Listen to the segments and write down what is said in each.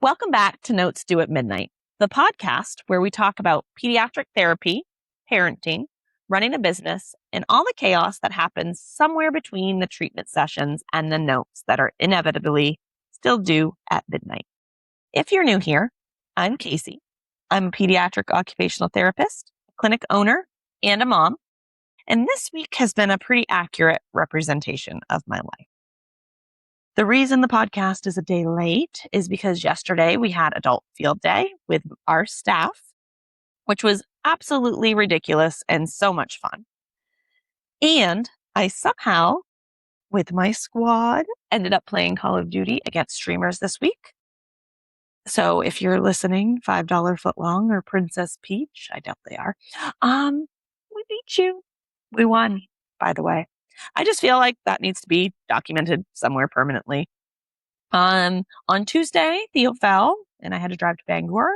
Welcome back to Notes Due at Midnight, the podcast where we talk about pediatric therapy, parenting, running a business, and all the chaos that happens somewhere between the treatment sessions and the notes that are inevitably still due at midnight. If you're new here, I'm Casey. I'm a pediatric occupational therapist, clinic owner, and a mom. And this week has been a pretty accurate representation of my life. The reason the podcast is a day late is because yesterday we had adult field day with our staff, which was absolutely ridiculous and so much fun. And I somehow, with my squad, ended up playing Call of Duty against streamers this week. So if you're listening, $5 Footlong or Princess Peach, I doubt they are, we beat you. We won, by the way. I just feel like that needs to be documented somewhere permanently. On Tuesday, Theo fell, and I had to drive to Bangor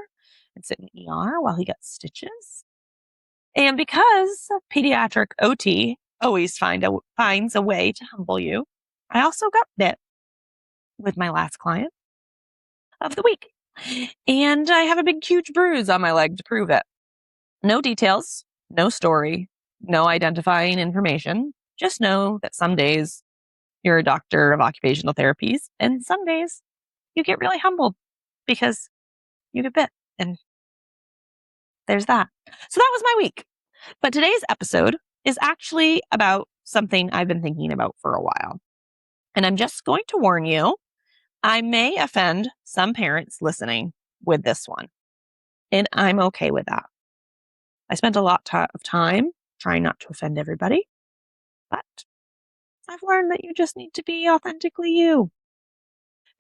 and sit in ER while he got stitches. And because pediatric OT always finds a way to humble you, I also got bit with my last client of the week. And I have a big, huge bruise on my leg to prove it. No details, no story, no identifying information. Just know that some days you're a doctor of occupational therapies, and some days you get really humbled because you get bit. And there's that. So that was my week. But today's episode is actually about something I've been thinking about for a while. And I'm just going to warn you, I may offend some parents listening with this one. And I'm okay with that. I spent a lot of time trying not to offend everybody, but I've learned that you just need to be authentically you.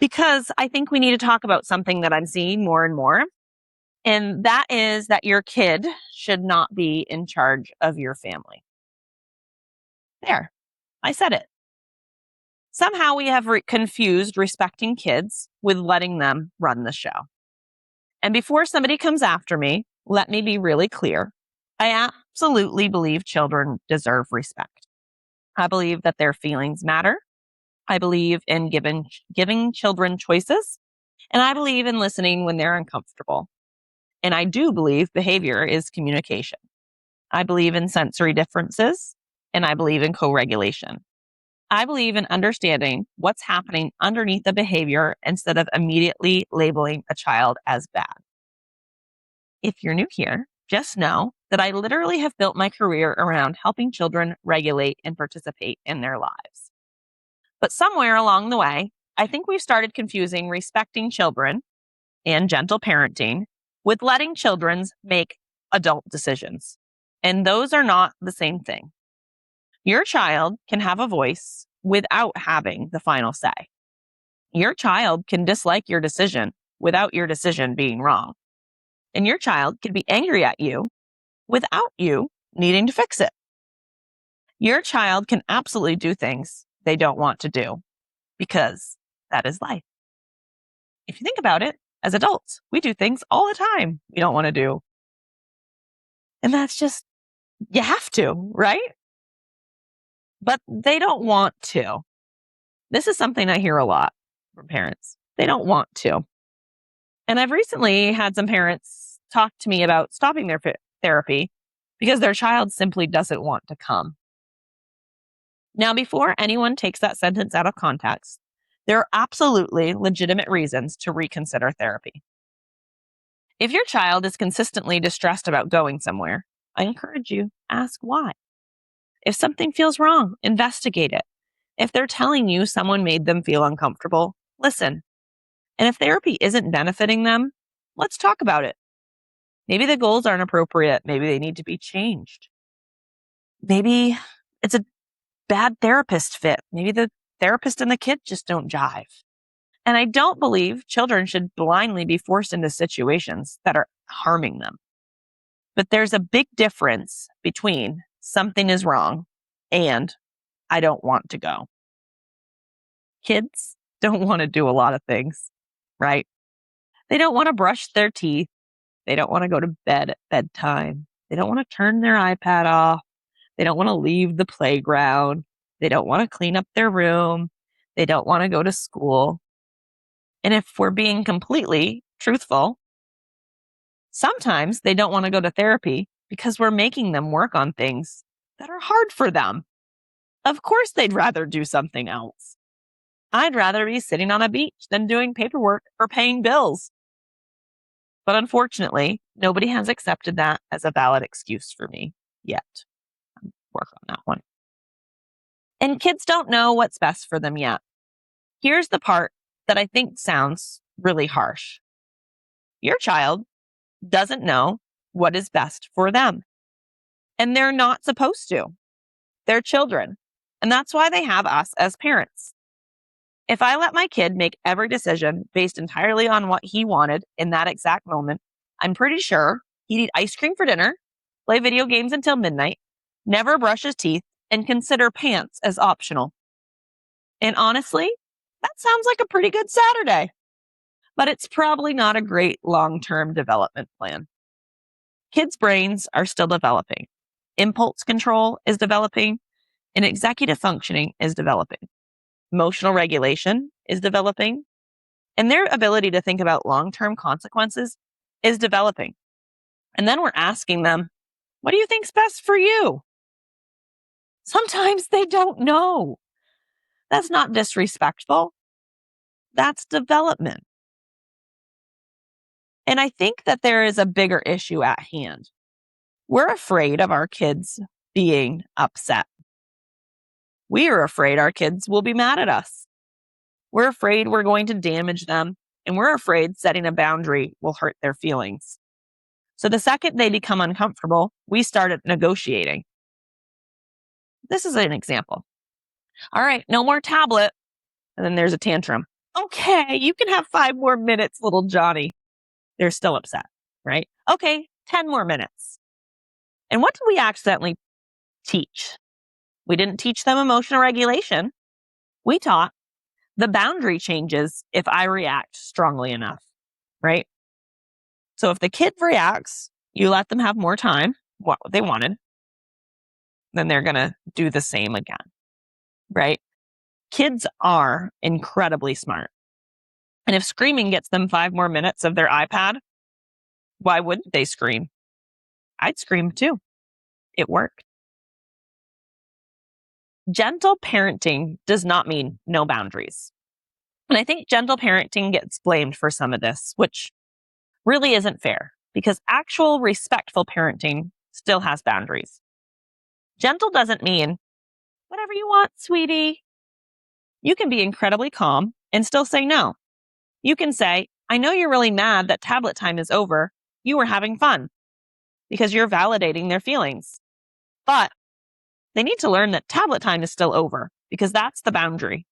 Because I think we need to talk about something that I'm seeing more and more. And that is that your kid should not be in charge of your family. There, I said it. Somehow we have confused respecting kids with letting them run the show. And before somebody comes after me, let me be really clear. I absolutely believe children deserve respect. I believe that their feelings matter. I believe in giving children choices. And I believe in listening when they're uncomfortable. And I do believe behavior is communication. I believe in sensory differences, and I believe in co-regulation. I believe in understanding what's happening underneath the behavior instead of immediately labeling a child as bad. If you're new here, just know that I literally have built my career around helping children regulate and participate in their lives. But somewhere along the way, I think we've started confusing respecting children and gentle parenting with letting children make adult decisions. And those are not the same thing. Your child can have a voice without having the final say. Your child can dislike your decision without your decision being wrong. And your child can be angry at you without you needing to fix it. Your child can absolutely do things they don't want to do because that is life. If you think about it, as adults, we do things all the time we don't want to do. And that's just, you have to, right? But they don't want to. This is something I hear a lot from parents. They don't want to. And I've recently had some parents talk to me about stopping their therapy because their child simply doesn't want to come. Now, before anyone takes that sentence out of context, there are absolutely legitimate reasons to reconsider therapy. If your child is consistently distressed about going somewhere, I encourage you, ask why. If something feels wrong, investigate it. If they're telling you someone made them feel uncomfortable, listen. And if therapy isn't benefiting them, let's talk about it. Maybe the goals aren't appropriate. Maybe they need to be changed. Maybe it's a bad therapist fit. Maybe the therapist and the kid just don't jive. And I don't believe children should blindly be forced into situations that are harming them. But there's a big difference between something is wrong and I don't want to go. Kids don't want to do a lot of things, right? They don't want to brush their teeth. They don't want to go to bed at bedtime. They don't want to turn their iPad off. They don't want to leave the playground. They don't want to clean up their room. They don't want to go to school. And if we're being completely truthful, sometimes they don't want to go to therapy because we're making them work on things that are hard for them. Of course, they'd rather do something else. I'd rather be sitting on a beach than doing paperwork or paying bills. But unfortunately, nobody has accepted that as a valid excuse for me yet. I'll work on that one. And kids don't know what's best for them yet. Here's the part that I think sounds really harsh. Your child doesn't know what is best for them. And they're not supposed to. They're children. And that's why they have us as parents. If I let my kid make every decision based entirely on what he wanted in that exact moment, I'm pretty sure he'd eat ice cream for dinner, play video games until midnight, never brush his teeth, and consider pants as optional. And honestly, that sounds like a pretty good Saturday. But it's probably not a great long-term development plan. Kids' brains are still developing. Impulse control is developing, and executive functioning is developing. Emotional regulation is developing, and their ability to think about long-term consequences is developing. And then we're asking them, what do you think's best for you? Sometimes they don't know. That's not disrespectful. That's development. And I think that there is a bigger issue at hand. We're afraid of our kids being upset. We are afraid our kids will be mad at us. We're afraid we're going to damage them, and we're afraid setting a boundary will hurt their feelings. So the second they become uncomfortable, we start negotiating. This is an example. All right, no more tablet. And then there's a tantrum. Okay, you can have 5 more minutes, little Johnny. They're still upset, right? Okay, 10 more minutes. And what did we accidentally teach? We didn't teach them emotional regulation. We taught the boundary changes if I react strongly enough, right? So if the kid reacts, you let them have more time, what they wanted, then they're going to do the same again, right? Kids are incredibly smart. And if screaming gets them 5 more minutes of their iPad, why wouldn't they scream? I'd scream too. It worked. Gentle parenting does not mean no boundaries. And I think gentle parenting gets blamed for some of this, which really isn't fair because actual respectful parenting still has boundaries. Gentle doesn't mean whatever you want, sweetie. You can be incredibly calm and still say no. You can say, I know you're really mad that tablet time is over. You were having fun because you're validating their feelings. But they need to learn that tablet time is still over because that's the boundary.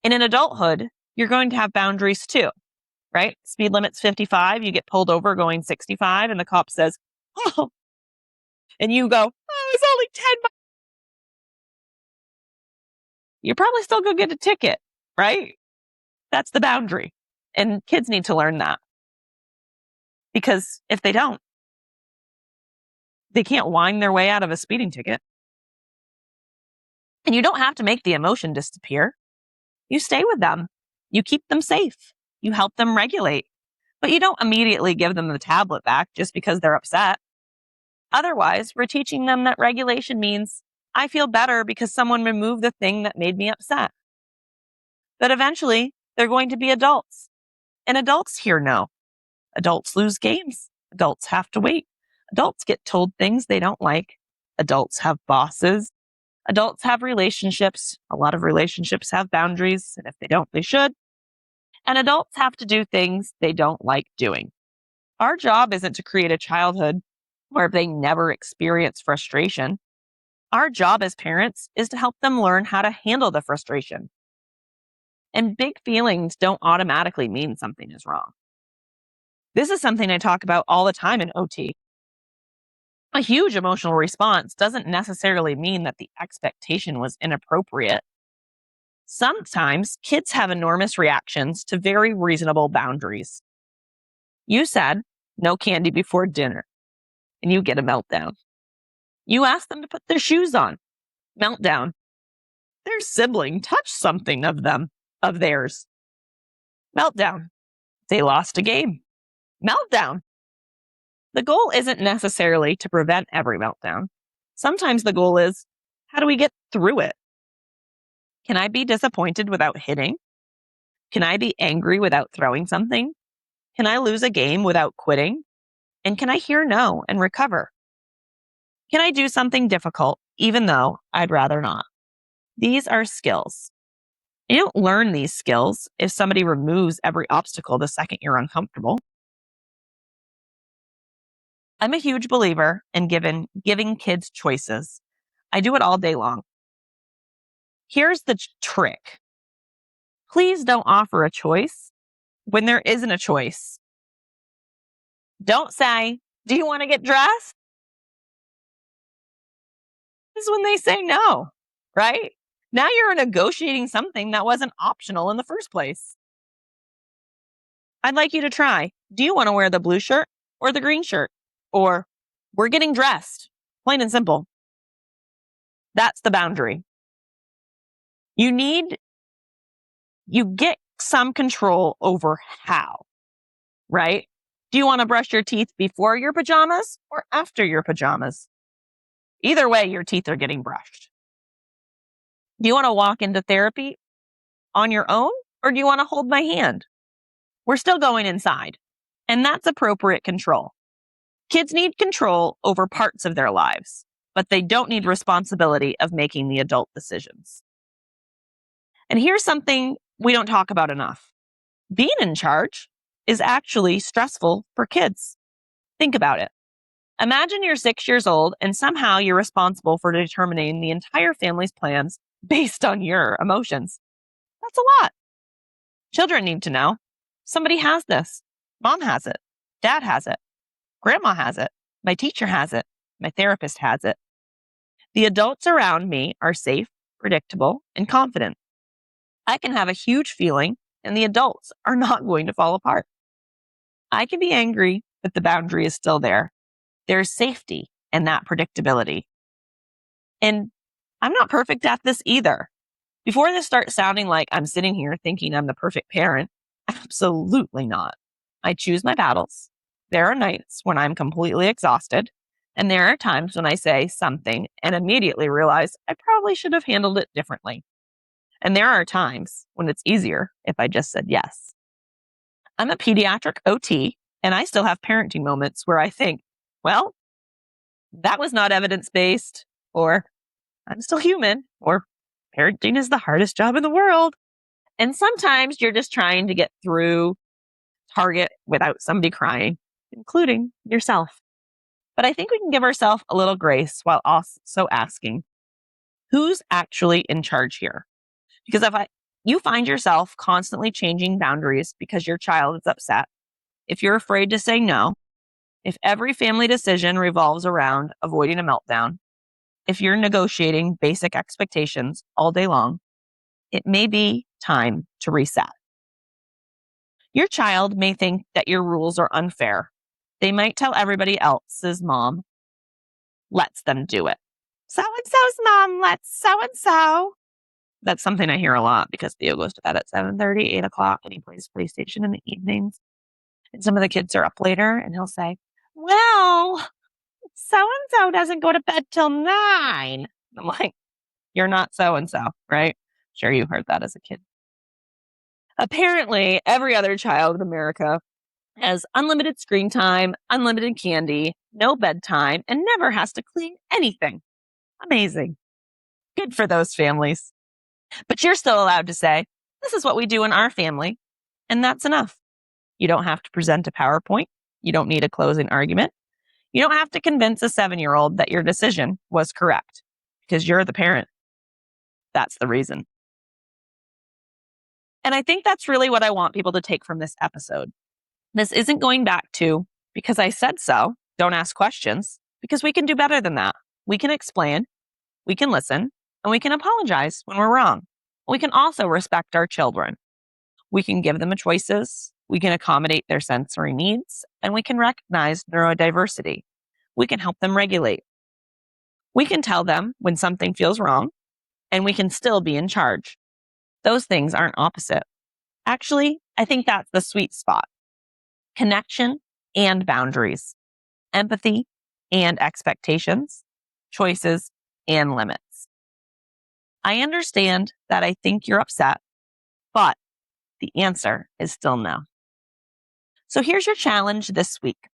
And in adulthood, you're going to have boundaries too, right? Speed limit's 55. You get pulled over going 65 and the cop says, oh, and you go, oh, it's only 10 miles. You're probably still going to get a ticket, right? That's the boundary. And kids need to learn that. Because if they don't, they can't whine their way out of a speeding ticket. And you don't have to make the emotion disappear. You stay with them. You keep them safe. You help them regulate. But you don't immediately give them the tablet back just because they're upset. Otherwise, we're teaching them that regulation means I feel better because someone removed the thing that made me upset. But eventually, they're going to be adults. And adults here know. Adults lose games. Adults have to wait. Adults get told things they don't like. Adults have bosses. Adults have relationships. A lot of relationships have boundaries, and if they don't, they should. And adults have to do things they don't like doing. Our job isn't to create a childhood where they never experience frustration. Our job as parents is to help them learn how to handle the frustration. And big feelings don't automatically mean something is wrong. This is something I talk about all the time in OT. A huge emotional response doesn't necessarily mean that the expectation was inappropriate. Sometimes kids have enormous reactions to very reasonable boundaries. You said, no candy before dinner, and you get a meltdown. You ask them to put their shoes on. Meltdown. Their sibling touched something of theirs. Meltdown. They lost a game. Meltdown. The goal isn't necessarily to prevent every meltdown. Sometimes the goal is, how do we get through it? Can I be disappointed without hitting? Can I be angry without throwing something? Can I lose a game without quitting? And can I hear no and recover? Can I do something difficult even though I'd rather not? These are skills. You don't learn these skills if somebody removes every obstacle the second you're uncomfortable. I'm a huge believer in giving kids choices. I do it all day long. Here's the trick. Please don't offer a choice when there isn't a choice. Don't say, do you want to get dressed? This is when they say no, right? Now you're negotiating something that wasn't optional in the first place. I'd like you to try. Do you want to wear the blue shirt or the green shirt? Or we're getting dressed, plain and simple. That's the boundary. You get some control over how, right? Do you want to brush your teeth before your pajamas or after your pajamas? Either way, your teeth are getting brushed. Do you want to walk into therapy on your own or do you want to hold my hand? We're still going inside, and that's appropriate control. Kids need control over parts of their lives, but they don't need responsibility of making the adult decisions. And here's something we don't talk about enough. Being in charge is actually stressful for kids. Think about it. Imagine you're 6 years old and somehow you're responsible for determining the entire family's plans based on your emotions. That's a lot. Children need to know. Somebody has this. Mom has it. Dad has it. Grandma has it. My teacher has it. My therapist has it. The adults around me are safe, predictable, and confident. I can have a huge feeling, and the adults are not going to fall apart. I can be angry, but the boundary is still there. There's safety in that predictability. And I'm not perfect at this either. Before this starts sounding like I'm sitting here thinking I'm the perfect parent, absolutely not. I choose my battles. There are nights when I'm completely exhausted, and there are times when I say something and immediately realize I probably should have handled it differently. And there are times when it's easier if I just said yes. I'm a pediatric OT, and I still have parenting moments where I think, well, that was not evidence-based, or I'm still human, or parenting is the hardest job in the world. And sometimes you're just trying to get through target without somebody crying, including yourself. But I think we can give ourselves a little grace while also asking, who's actually in charge here? Because if you find yourself constantly changing boundaries because your child is upset, if you're afraid to say no, if every family decision revolves around avoiding a meltdown, if you're negotiating basic expectations all day long, it may be time to reset. Your child may think that your rules are unfair. They might tell everybody else's mom lets them do it. So-and-so's mom lets so-and-so. That's something I hear a lot because Theo goes to bed at 7:30, 8 o'clock, and he plays PlayStation in the evenings. And some of the kids are up later, and he'll say, well, so-and-so doesn't go to bed till 9. I'm like, you're not so-and-so, right? Sure, you heard that as a kid. Apparently, every other child in America has unlimited screen time, unlimited candy, no bedtime, and never has to clean anything. Amazing. Good for those families. But you're still allowed to say, this is what we do in our family, and that's enough. You don't have to present a PowerPoint. You don't need a closing argument. You don't have to convince a 7-year-old that your decision was correct because you're the parent. That's the reason. And I think that's really what I want people to take from this episode. This isn't going back to, because I said so, don't ask questions, because we can do better than that. We can explain, we can listen, and we can apologize when we're wrong. We can also respect our children. We can give them choices, we can accommodate their sensory needs, and we can recognize neurodiversity. We can help them regulate. We can tell them when something feels wrong, and we can still be in charge. Those things aren't opposite. Actually, I think that's the sweet spot. connection and boundaries, empathy and expectations, choices and limits. I understand that I think you're upset, but the answer is still no. So here's your challenge this week.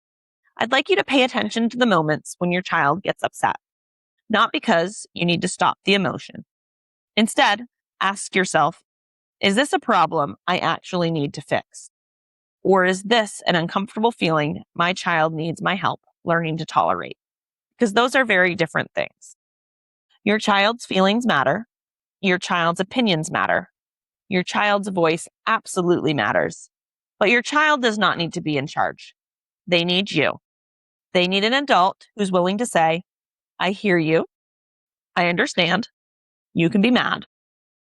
I'd like you to pay attention to the moments when your child gets upset, not because you need to stop the emotion. Instead, ask yourself, is this a problem I actually need to fix? Or is this an uncomfortable feeling my child needs my help learning to tolerate? Because those are very different things. Your child's feelings matter. Your child's opinions matter. Your child's voice absolutely matters. But your child does not need to be in charge. They need you. They need an adult who's willing to say, I hear you. I understand. You can be mad.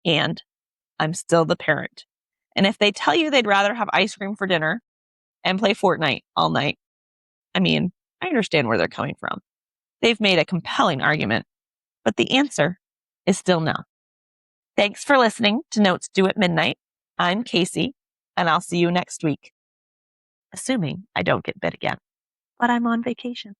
And I'm still the parent. And if they tell you they'd rather have ice cream for dinner and play Fortnite all night, I understand where they're coming from. They've made a compelling argument, but the answer is still no. Thanks for listening to Notes Due at Midnight. I'm Casey, and I'll see you next week. Assuming I don't get bit again, but I'm on vacation.